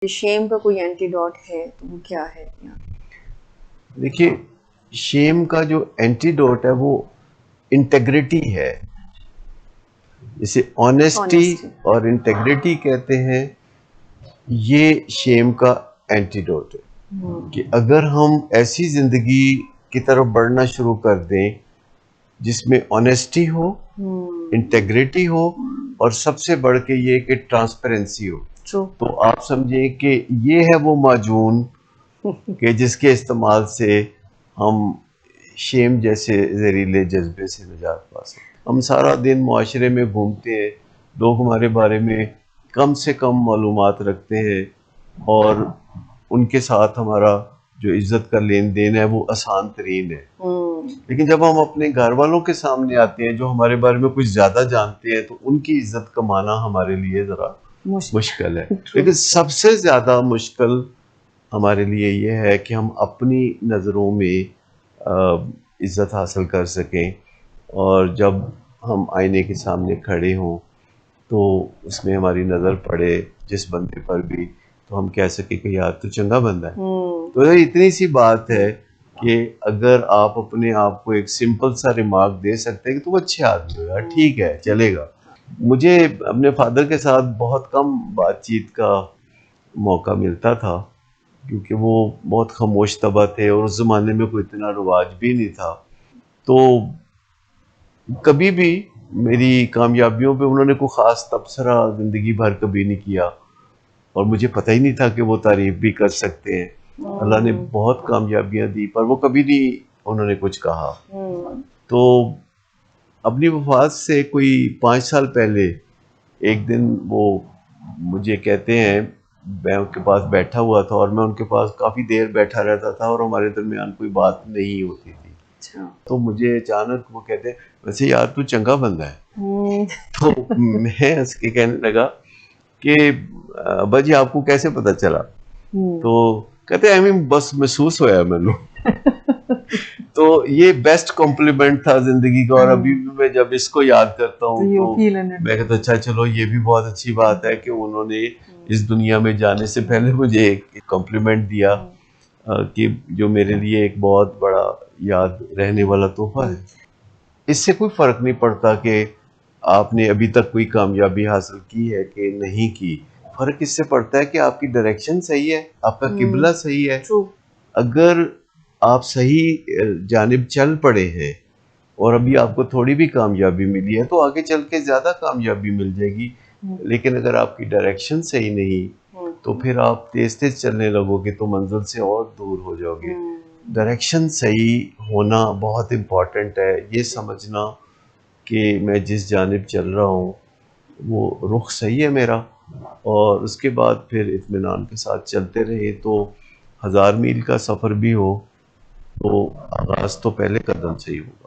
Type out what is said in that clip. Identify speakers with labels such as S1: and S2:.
S1: شیم کا کوئی اینٹیڈوٹ ہے تو وہ کیا ہے؟
S2: دیکھیے، شیم کا جو اینٹیڈوٹ ہے وہ انٹیگریٹی ہے. جسے آنیسٹی اور انٹیگریٹی کہتے ہیں، یہ شیم کا اینٹیڈوٹ ہے. کہ اگر ہم ایسی زندگی کی طرف بڑھنا شروع کر دیں جس میں آنیسٹی ہو، انٹیگریٹی ہو، اور سب سے بڑھ کے یہ کہ ٹرانسپیرنسی ہو، تو آپ سمجھیں کہ یہ ہے وہ معجون کہ جس کے استعمال سے ہم شیم جیسے زہریلے جذبے سے نجات پا سکتے. ہم سارا دن معاشرے میں گھومتے ہیں، لوگ ہمارے بارے میں کم سے کم معلومات رکھتے ہیں، اور ان کے ساتھ ہمارا جو عزت کا لین دین ہے وہ آسان ترین ہے. لیکن جب ہم اپنے گھر والوں کے سامنے آتے ہیں جو ہمارے بارے میں کچھ زیادہ جانتے ہیں، تو ان کی عزت کمانا ہمارے لیے ذرا مشکل ہے. لیکن سب سے زیادہ مشکل ہمارے لیے یہ ہے کہ ہم اپنی نظروں میں عزت حاصل کر سکیں، اور جب ہم آئینے کے سامنے کھڑے ہوں تو اس میں ہماری نظر پڑے جس بندے پر بھی، تو ہم کہہ سکیں کہ یار تو چنگا بندہ ہے. تو یہ اتنی سی بات ہے کہ اگر آپ اپنے آپ کو ایک سمپل سا ریمارک دے سکتے ہیں کہ تو اچھے آدمی ہو، یار ٹھیک ہے چلے گا. مجھے اپنے فادر کے ساتھ بہت کم بات چیت کا موقع ملتا تھا، کیونکہ وہ بہت خاموش طبع تھے اور اس زمانے میں کوئی اتنا رواج بھی نہیں تھا. تو کبھی بھی میری کامیابیوں پہ انہوں نے کوئی خاص تبصرہ زندگی بھر کبھی نہیں کیا، اور مجھے پتہ ہی نہیں تھا کہ وہ تعریف بھی کر سکتے ہیں. اللہ نے بہت کامیابیاں دی پر وہ کبھی نہیں انہوں نے کچھ کہا. تو اپنی وفات سے کوئی 5 سال پہلے ایک دن وہ مجھے کہتے ہیں، میں ان کے پاس بیٹھا ہوا تھا اور میں ان کے پاس کافی دیر بیٹھا رہتا تھا اور ہمارے درمیان کوئی بات نہیں ہوتی تھی. تو مجھے اچانک وہ کہتے ہیں ویسے یار تو چنگا بندہ ہے. تو میں اس کے کہنے لگا کہ ابا جی آپ کو کیسے پتا چلا؟ تو کہتے ہیں بس محسوس ہوا میں نے. تو یہ بیسٹ کمپلیمنٹ تھا زندگی کا، اور ابھی بھی میں جب اس کو یاد کرتا ہوں تو میں کہتا اچھا چلو یہ بھی بہت اچھی بات ہے کہ انہوں نے اس دنیا میں جانے سے پہلے مجھے ایک کمپلیمنٹ دیا، کہ جو میرے لیے ایک بہت بڑا یاد رہنے والا تحفہ ہے. اس سے کوئی فرق نہیں پڑتا کہ آپ نے ابھی تک کوئی کامیابی حاصل کی ہے کہ نہیں کی. فرق اس سے پڑتا ہے کہ آپ کی ڈائریکشن صحیح ہے، آپ کا قبلہ صحیح ہے. اگر آپ صحیح جانب چل پڑے ہیں اور ابھی آپ کو تھوڑی بھی کامیابی ملی ہے تو آگے چل کے زیادہ کامیابی مل جائے گی. لیکن اگر آپ کی ڈائریکشن صحیح نہیں تو پھر آپ تیز تیز چلنے لگو گے تو منزل سے اور دور ہو جاؤ گے. ڈائریکشن صحیح ہونا بہت امپورٹنٹ ہے. یہ سمجھنا کہ میں جس جانب چل رہا ہوں وہ رخ صحیح ہے میرا، اور اس کے بعد پھر اطمینان کے ساتھ چلتے رہے تو 1000 میل کا سفر بھی ہو تو آغاز تو پہلے قدم سے ہی ہوگا.